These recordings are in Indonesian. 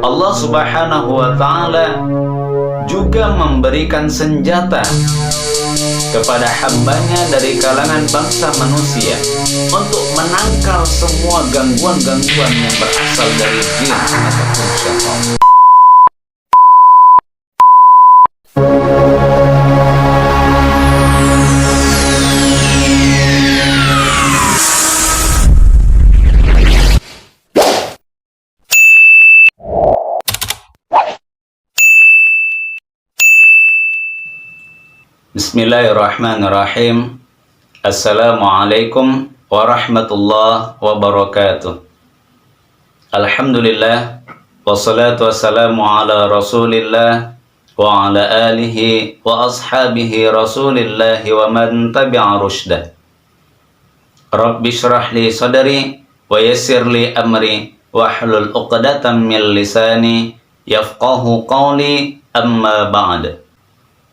Allah Subhanahu wa Ta'ala juga memberikan senjata kepada hambanya dari kalangan bangsa manusia untuk menangkal semua gangguan-gangguan yang berasal dari jin ataupun syaitan. Bismillahirrahmanirrahim. Assalamualaikum warahmatullahi wabarakatuh. Alhamdulillah, wassalatu wassalamu ala rasulillah wa ala alihi wa ashabihi rasulillah wa man tabi'a rushdah. Rabbi syrah li sadri wa yassir li amri wahlul uqdatam min lisani yafqahu qawli, amma ba'd.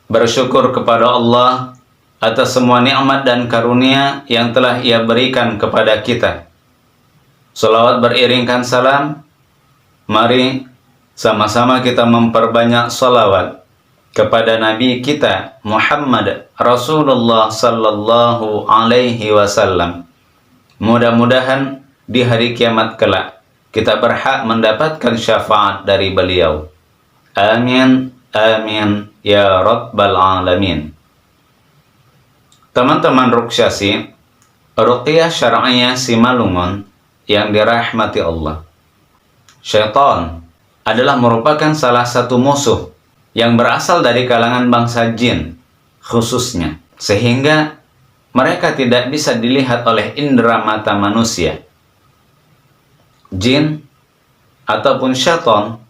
Bersyukur kepada Allah atas semua nikmat dan karunia yang telah Ia berikan kepada kita. Salawat beriringkan salam. Mari sama-sama kita memperbanyak salawat kepada Nabi kita Muhammad Rasulullah sallallahu alaihi wasallam. Mudah-mudahan di hari kiamat kelak kita berhak mendapatkan syafaat dari beliau. Amin. Amin ya rabbal alamin. Teman-teman Ruqyasi, Ruqyah Syar'iyah Simalungun yang dirahmati Allah, syaitan adalah merupakan salah satu musuh yang berasal dari kalangan bangsa jin khususnya, sehingga mereka tidak bisa dilihat oleh indera mata manusia. Jin ataupun syaitan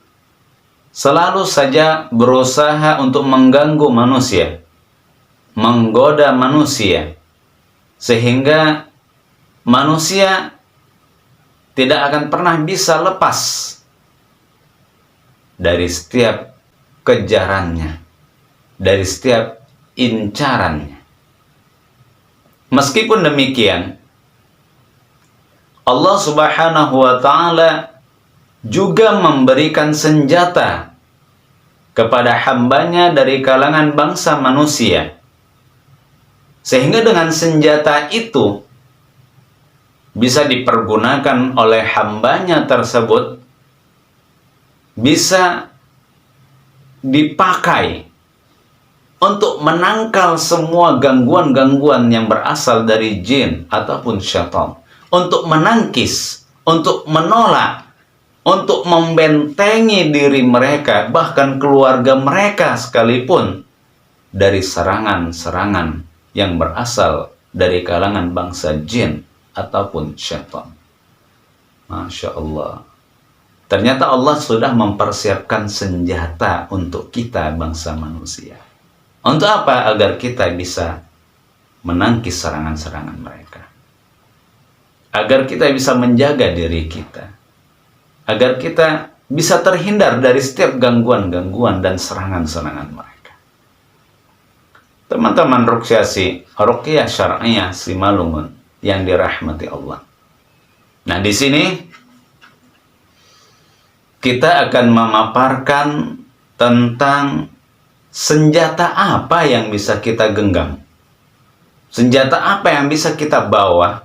selalu saja berusaha untuk mengganggu manusia, menggoda manusia, sehingga manusia tidak akan pernah bisa lepas dari setiap kejarannya, dari setiap incarannya. Meskipun demikian, Allah Subhanahu wa Ta'ala juga memberikan senjata kepada hambanya dari kalangan bangsa manusia, sehingga dengan senjata itu bisa dipergunakan oleh hambanya tersebut, bisa dipakai untuk menangkal semua gangguan-gangguan yang berasal dari jin ataupun syaitan, untuk menangkis, untuk menolak, untuk membentengi diri mereka, bahkan keluarga mereka sekalipun, dari serangan-serangan yang berasal dari kalangan bangsa jin ataupun syaitan. Masya Allah. Ternyata Allah sudah mempersiapkan senjata untuk kita bangsa manusia. Untuk apa? Agar kita bisa menangkis serangan-serangan mereka. Agar kita bisa menjaga diri kita. Agar kita bisa terhindar dari setiap gangguan-gangguan dan serangan-serangan mereka. Teman-teman Ruqyasi, Ruqyah Syar'iyah Simalungun yang dirahmati Allah. Nah, di sini kita akan memaparkan tentang senjata apa yang bisa kita genggam. Senjata apa yang bisa kita bawa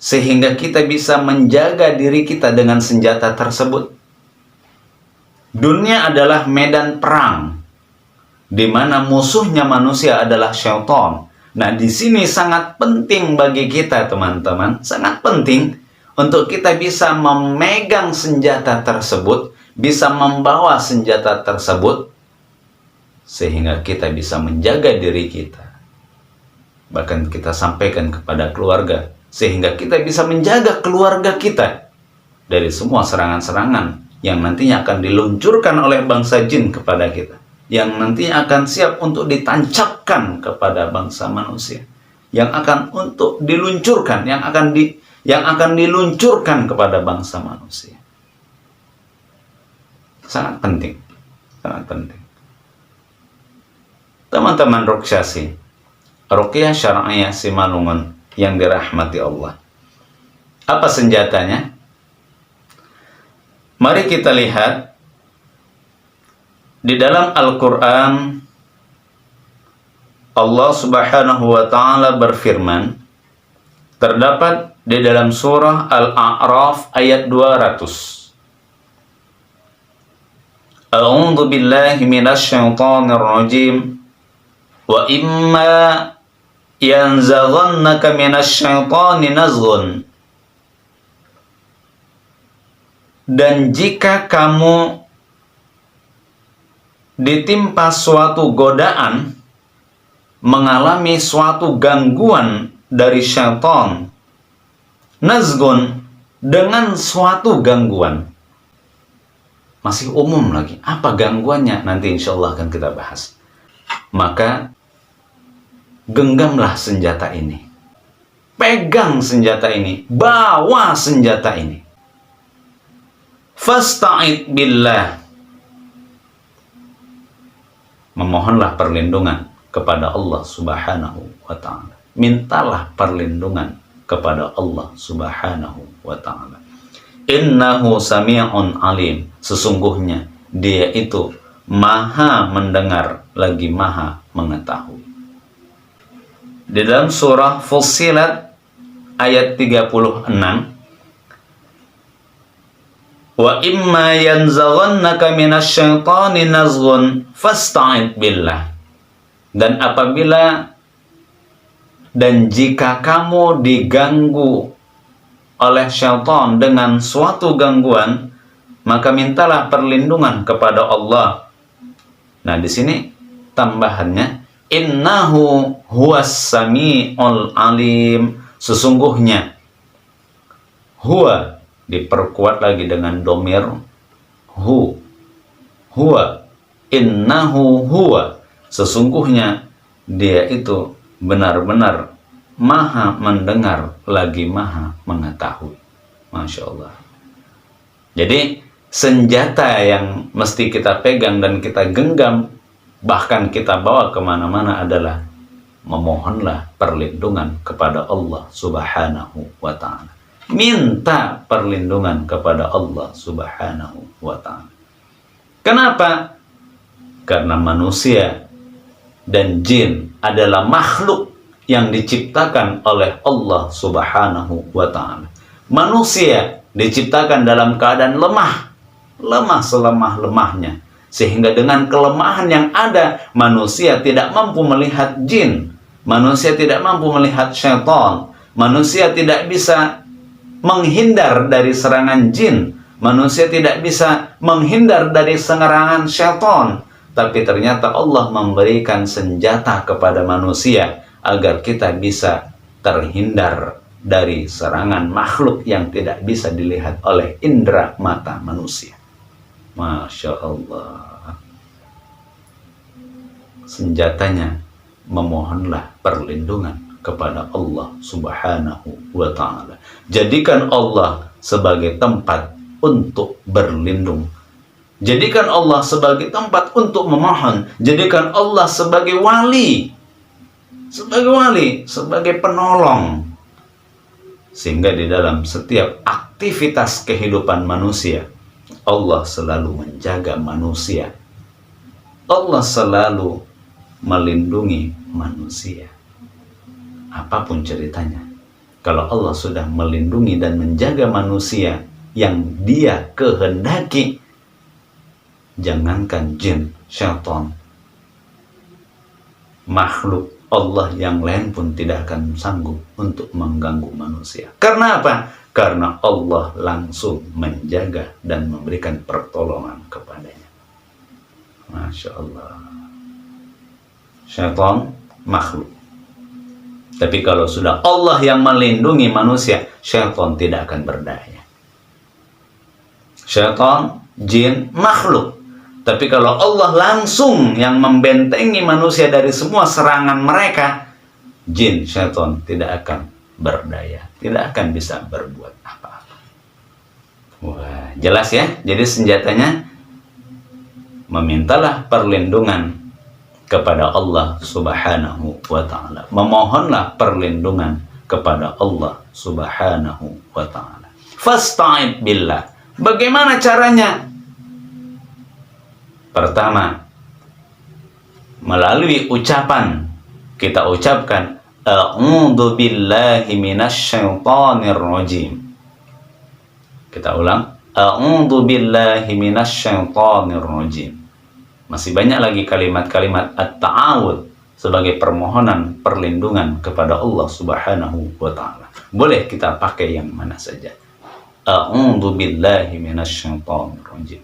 sehingga kita bisa menjaga diri kita dengan senjata tersebut. Dunia adalah medan perang, di mana musuhnya manusia adalah syaitan. Nah, di sini sangat penting bagi kita, teman-teman, sangat penting untuk kita bisa memegang senjata tersebut, bisa membawa senjata tersebut, sehingga kita bisa menjaga diri kita. Bahkan kita sampaikan kepada keluarga, sehingga kita bisa menjaga keluarga kita dari semua serangan-serangan yang nantinya akan diluncurkan oleh bangsa jin kepada kita, yang nantinya akan siap untuk ditancapkan kepada bangsa manusia, yang akan untuk diluncurkan, yang akan diluncurkan kepada bangsa manusia. Sangat penting, sangat penting. Teman-teman Ruqyasi, Ruqyah Syar'iyah Simalungun yang dirahmati Allah. Apa senjatanya? Mari kita lihat Di dalam Al-Quran, Allah Subhanahu wa Ta'ala berfirman, terdapat di dalam surah Al-A'raf ayat 200. A'udzu billahi minasy syaithanir rajim. Wa imma yanzaghannaka minasy syaithani nazghun. Dan jika kamu ditimpa suatu godaan, mengalami suatu gangguan dari syaitan, nazghun, dengan suatu gangguan. Masih umum lagi. Apa gangguannya? Nanti insya Allah akan kita bahas. Maka genggamlah senjata ini. Pegang senjata ini. Bawa senjata ini. Fasta'id billah. Memohonlah perlindungan kepada Allah Subhanahu wa Ta'ala. Mintalah perlindungan kepada Allah Subhanahu wa Ta'ala. Innahu sami'un alim. Sesungguhnya dia itu maha mendengar lagi maha mengetahui. Di dalam surah Fussilat ayat 36, wa imma yanzaghannaka minasy syaitani nazghun fasta'id billah. Dan apabila dan jika kamu diganggu oleh syaitan dengan suatu gangguan, maka mintalah perlindungan kepada Allah. Nah, di sini tambahannya, innahu huwas sami'ul alim. Sesungguhnya huwa diperkuat lagi dengan domir huwa, innahu huwa. Sesungguhnya dia itu benar-benar maha mendengar lagi maha mengetahui. Masya Allah. Jadi senjata yang mesti kita pegang dan kita genggam, bahkan kita bawa kemana-mana adalah memohonlah perlindungan kepada Allah Subhanahu wa Ta'ala. Minta perlindungan kepada Allah Subhanahu wa Ta'ala. Kenapa? Karena manusia dan jin adalah makhluk yang diciptakan oleh Allah Subhanahu wa Ta'ala. Manusia diciptakan dalam keadaan lemah selemah-lemahnya, sehingga dengan kelemahan yang ada, manusia tidak mampu melihat jin, manusia tidak mampu melihat syaitan, manusia tidak bisa menghindar dari serangan jin, manusia tidak bisa menghindar dari serangan syaitan. Tapi ternyata Allah memberikan senjata kepada manusia agar kita bisa terhindar dari serangan makhluk yang tidak bisa dilihat oleh indera mata manusia. Masya Allah. Senjatanya memohonlah perlindungan kepada Allah Subhanahu wa Ta'ala. Jadikan Allah sebagai tempat untuk berlindung. Jadikan Allah sebagai tempat untuk memohon. Jadikan Allah sebagai wali. Sebagai penolong. Sehingga di dalam setiap aktivitas kehidupan manusia, Allah selalu menjaga manusia. Allah selalu melindungi manusia. Apapun ceritanya, kalau Allah sudah melindungi dan menjaga manusia yang Dia kehendaki, jangankan jin, syaitan, makhluk Allah yang lain pun tidak akan sanggup untuk mengganggu manusia. Karena apa? Karena Allah langsung menjaga dan memberikan pertolongan kepadanya. Masya Allah. Syaitan makhluk. Tapi kalau sudah Allah yang melindungi manusia, syaitan tidak akan berdaya. Syaitan, jin, makhluk. Tapi kalau Allah langsung yang membentengi manusia dari semua serangan mereka, jin, syaitan tidak akan berdaya, tidak akan bisa berbuat apa-apa. Wah, jelas ya? Jadi senjatanya memintalah perlindungan kepada Allah Subhanahu wa Ta'ala. Memohonlah perlindungan kepada Allah Subhanahu wa Ta'ala. Fasta'id billah. Bagaimana caranya? Pertama, melalui ucapan, kita ucapkan a'udzu billahi minasyaitonir rajim. Kita ulang, a'udzu billahi minasyaitonir rajim. Masih banyak lagi kalimat-kalimat at-ta'awudz sebagai permohonan perlindungan kepada Allah Subhanahu wa taala. Boleh kita pakai yang mana saja. A'udzu billahi minasyaitonir rajim.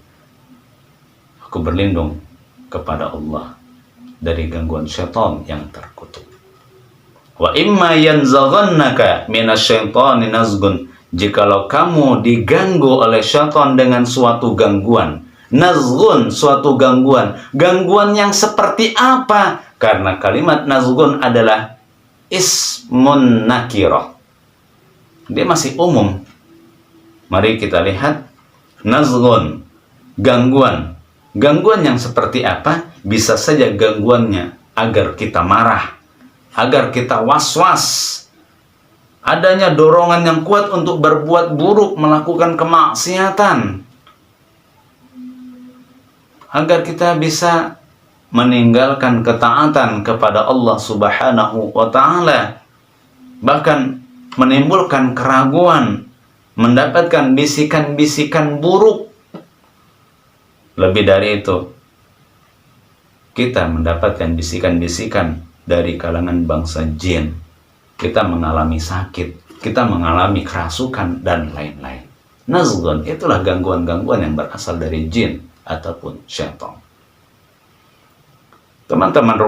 Aku berlindung kepada Allah dari gangguan syaitan yang terkutuk. Wa imma yanzaghannaka minasyaitani nazgun. Jikalau kamu diganggu oleh syaitan dengan suatu gangguan, nazgun, suatu gangguan. Gangguan yang seperti apa? Karena kalimat nazgun adalah ismun nakirah. Dia masih umum. Mari kita lihat nazgun, gangguan. Gangguan yang seperti apa? Bisa saja gangguannya agar kita marah, agar kita was-was. Adanya dorongan yang kuat untuk berbuat buruk, melakukan kemaksiatan. Agar kita bisa meninggalkan ketaatan kepada Allah Subhanahu wa taala. Bahkan menimbulkan keraguan, mendapatkan bisikan-bisikan buruk. Lebih dari itu, kita mendapatkan bisikan-bisikan dari kalangan bangsa jin. Kita mengalami sakit, kita mengalami kerasukan, dan lain-lain. Nazgun, itulah gangguan-gangguan yang berasal dari jin ataupun syaitan. Teman-teman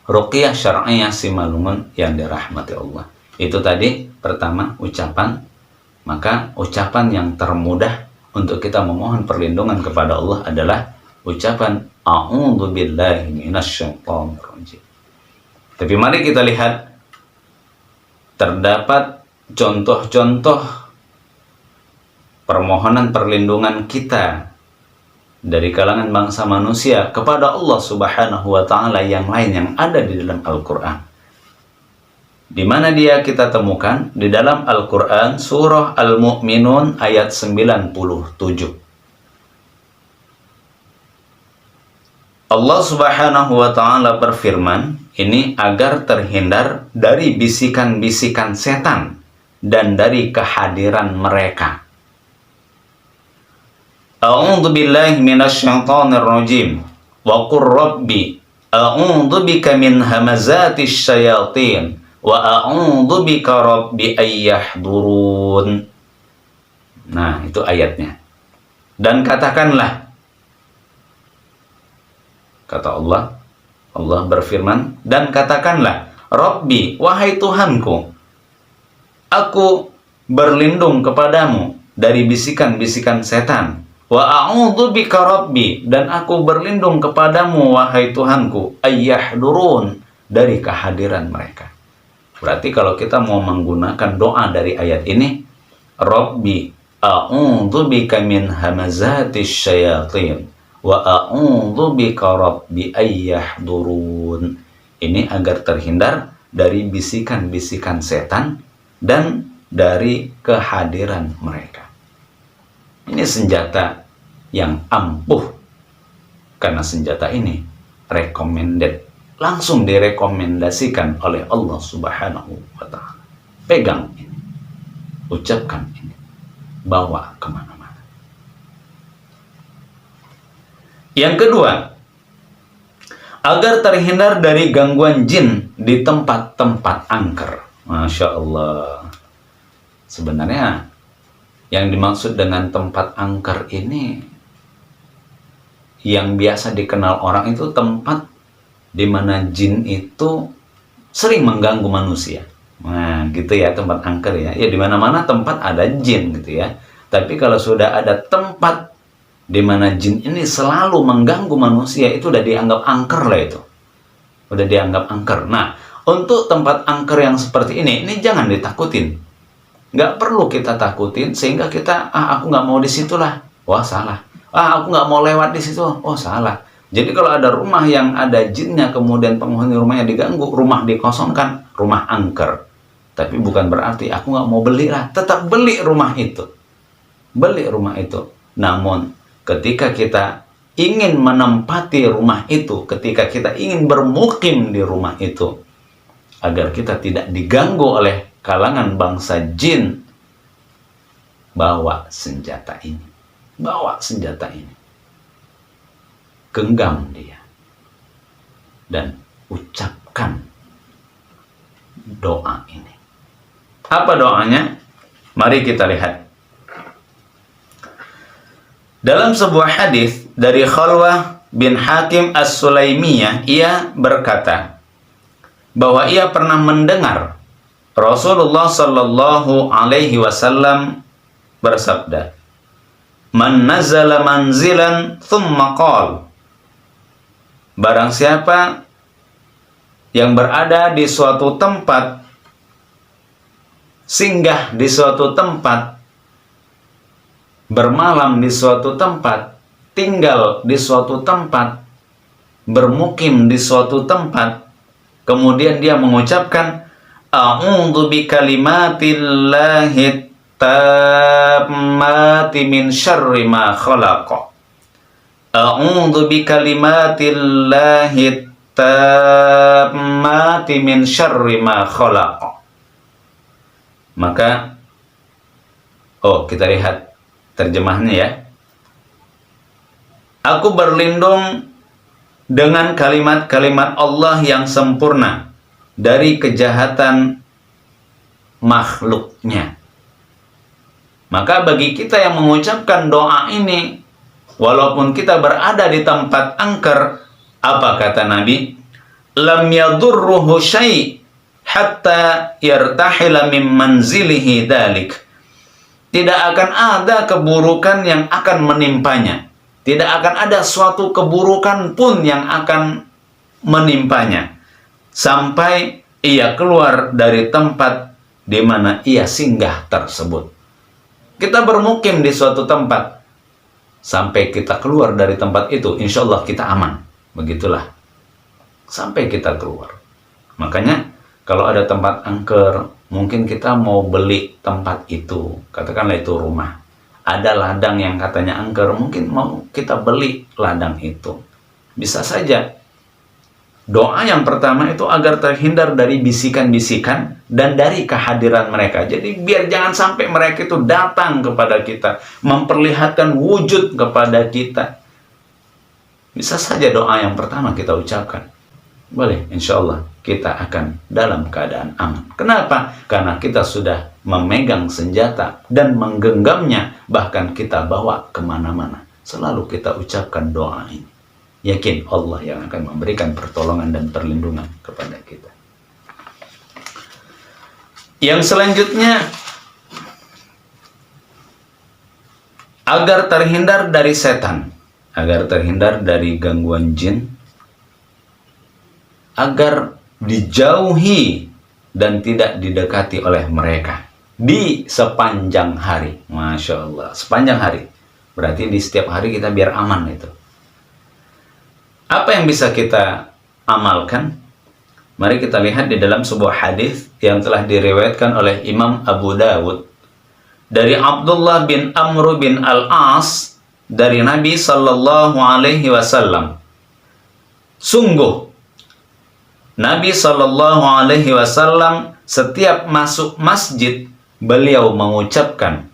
ruqyah syar'iyah Simalungun yang dirahmati Allah. Itu tadi, pertama, ucapan. Maka ucapan yang termudah untuk kita memohon perlindungan kepada Allah adalah ucapan a'udzu billahi minasyaitonir rajim. Tapi mari kita lihat, terdapat contoh-contoh permohonan perlindungan kita dari kalangan bangsa manusia kepada Allah Subhanahu wa taala yang lain yang ada di dalam Al-Qur'an. Di mana dia kita temukan? Di dalam Al-Qur'an surah Al-Mu'minun ayat 97. Allah Subhanahu wa taala berfirman, ini agar terhindar dari bisikan-bisikan setan dan dari kehadiran mereka. A'udzu billahi minasyaitonir rajim. Wa qur rabbi a'udzu bika min hamazatis syayatin wa a'udzu bika rabbi ayyahdurun. Nah, itu ayatnya. Dan katakanlah, kata Allah, Allah berfirman, dan katakanlah, Rabbi, wahai Tuhanku, aku berlindung kepadamu dari bisikan-bisikan setan. Wa a'udzu bika Rabbi, dan aku berlindung kepadamu, wahai Tuhanku, ayyahdurun, dari kehadiran mereka. Berarti kalau kita mau menggunakan doa dari ayat ini, Rabbi, a'udzu bika min hamazatis syayatin wa a'udzu bika rabbi ayyahdurun. Ini agar terhindar dari bisikan-bisikan setan dan dari kehadiran mereka. Ini senjata yang ampuh, karena senjata ini recommended, langsung direkomendasikan oleh Allah Subhanahu wa ta'ala. Pegang ini, ucapkan ini, bawa kemana-mana. Yang kedua, agar terhindar dari gangguan jin di tempat-tempat angker. Masya Allah. Sebenarnya yang dimaksud dengan tempat angker ini, yang biasa dikenal orang itu tempat di mana jin itu sering mengganggu manusia. Nah, gitu ya, tempat angker ya. Ya, di mana-mana tempat ada jin gitu ya. Tapi kalau sudah ada tempat di mana jin ini selalu mengganggu manusia, itu udah dianggap angker lah itu. Udah dianggap angker. Nah, untuk tempat angker yang seperti ini jangan ditakutin. Nggak perlu kita takutin sehingga kita, aku nggak mau di situ lah. Wah, salah. Aku nggak mau lewat di situ. Oh, salah. Jadi kalau ada rumah yang ada jinnya, kemudian penghuni rumahnya diganggu, rumah dikosongkan, rumah angker. Tapi bukan berarti aku nggak mau beli lah. Tetap beli rumah itu. Beli rumah itu. Namun ketika kita ingin menempati rumah itu, ketika kita ingin bermukim di rumah itu, agar kita tidak diganggu oleh kalangan bangsa jin, bawa senjata ini. Bawa senjata ini. Genggam dia. Dan ucapkan doa ini. Apa doanya? Mari kita lihat. Dalam sebuah hadis dari Khalwah bin Hakim As-Sulaimiyah, ia berkata bahwa ia pernah mendengar Rasulullah Sallallahu Alaihi Wasallam bersabda, "Man nazala manzilan thumma qala." Barang siapa yang berada di suatu tempat, singgah di suatu tempat, bermalam di suatu tempat, tinggal di suatu tempat, bermukim di suatu tempat, kemudian dia mengucapkan a'udzu bikalimatillahi tammati min syarri ma khalaqa. A'udzu bikalimatillahi tammati min syarri ma khalaqa. Maka kita lihat terjemahnya ya. Aku berlindung dengan kalimat-kalimat Allah yang sempurna dari kejahatan makhluknya. Maka bagi kita yang mengucapkan doa ini, walaupun kita berada di tempat angker, apa kata Nabi? Lam yadurruhu syai' hatta yartahila min manzilihi dalik. Tidak akan ada keburukan yang akan menimpanya. Tidak akan ada suatu keburukan pun yang akan menimpanya sampai ia keluar dari tempat di mana ia singgah tersebut. Kita bermukim di suatu tempat, sampai kita keluar dari tempat itu, insya Allah kita aman. Begitulah. Sampai kita keluar. Makanya kalau ada tempat angker, mungkin kita mau beli tempat itu, katakanlah itu rumah. Ada ladang yang katanya angker, mungkin mau kita beli ladang itu. Bisa saja. Doa yang pertama itu agar terhindar dari bisikan-bisikan dan dari kehadiran mereka. Jadi biar jangan sampai mereka itu datang kepada kita, memperlihatkan wujud kepada kita. Bisa saja doa yang pertama kita ucapkan. Boleh, insya Allah kita akan dalam keadaan aman. Kenapa? Karena kita sudah memegang senjata dan menggenggamnya, bahkan kita bawa kemana-mana. Selalu kita ucapkan doa ini. Yakin Allah yang akan memberikan pertolongan dan perlindungan kepada kita. Yang selanjutnya, agar terhindar dari setan, agar terhindar dari gangguan jin, agar dijauhi dan tidak didekati oleh mereka di sepanjang hari. Masya Allah, sepanjang hari. Berarti di setiap hari kita biar aman itu. Apa yang bisa kita amalkan? Mari kita lihat di dalam sebuah hadis yang telah diriwayatkan oleh Imam Abu Dawud dari Abdullah bin Amr bin Al-As dari Nabi Sallallahu Alaihi Wasallam. Sungguh Nabi Sallallahu Alaihi Wasallam setiap masuk masjid beliau mengucapkan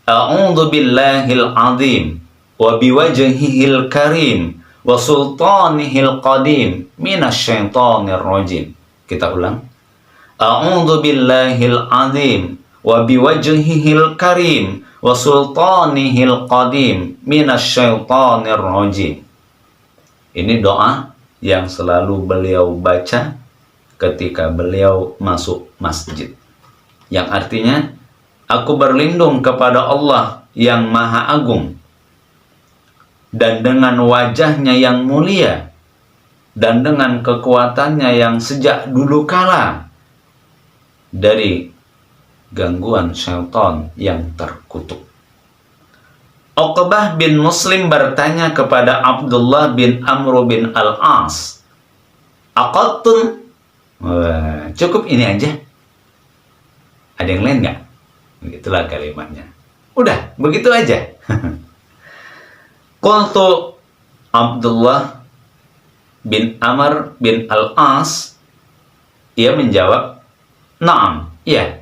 A'udzu billahil azim wa biwajhihil karim wa sultanihil qadim minasyaitonir rajim. Kita ulang. A'udzu billahil azim wa biwajhihil karim wa sultanihil qadim minasyaitonir rajim. Ini doa yang selalu beliau baca ketika beliau masuk masjid. Yang artinya, aku berlindung kepada Allah yang Maha Agung dan dengan wajahnya yang mulia dan dengan kekuatannya yang sejak dulu kala dari gangguan syaitan yang terkutuk. Uqbah bin Muslim bertanya kepada Abdullah bin Amr bin Al-As, Aqattun? Cukup ini aja? Ada yang lain nggak? Begitulah kalimatnya. Udah, begitu aja. Qultu Abdullah bin Amr bin Al-As, ia menjawab, "Naam, iya."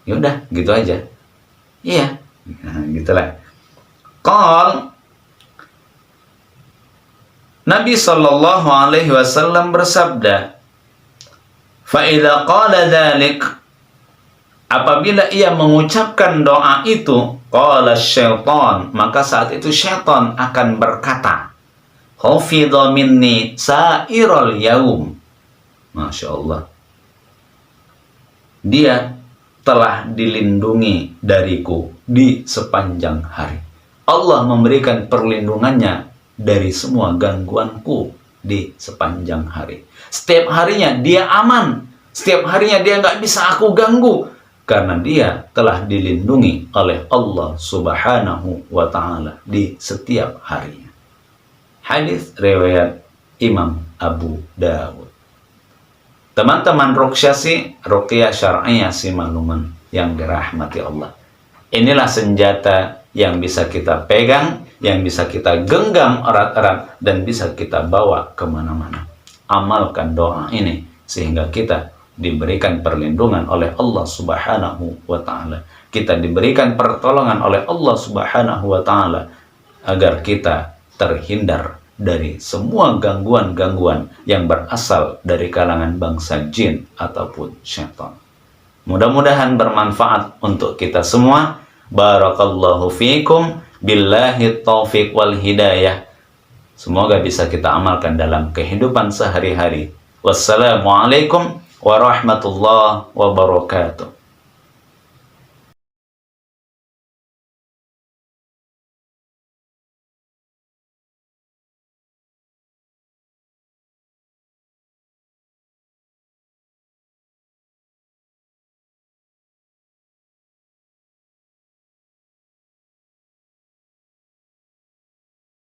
Ya udah, gitu aja. Iya. Nah, gitulah. Qal, Nabi sallallahu alaihi wasallam bersabda, "Fa idza qala dzalik," apabila ia mengucapkan doa itu, qala syaitan, maka saat itu syaitan akan berkata, "Hafidha minni sa'iral yaum." Masya Allah. Dia telah dilindungi dariku di sepanjang hari. Allah memberikan perlindungannya dari semua gangguanku di sepanjang hari. Setiap harinya dia aman. Setiap harinya dia nggak bisa aku ganggu. Karena dia telah dilindungi oleh Allah Subhanahu wa ta'ala di setiap harinya. Hadis riwayat Imam Abu Dawud. Teman-teman ruqyah syar'iyah si makluman yang dirahmati Allah. Inilah senjata yang bisa kita pegang, yang bisa kita genggam erat-erat, dan bisa kita bawa kemana-mana. Amalkan doa ini sehingga kita diberikan perlindungan oleh Allah Subhanahu wa ta'ala. Kita diberikan pertolongan oleh Allah Subhanahu wa ta'ala agar kita terhindar dari semua gangguan-gangguan yang berasal dari kalangan bangsa jin ataupun syaitan. Mudah-mudahan bermanfaat untuk kita semua. Barakallahu fiikum, billahi taufiq wal hidayah. Semoga bisa kita amalkan dalam kehidupan sehari-hari. Wassalamualaikum warahmatullahi wabarakatuh.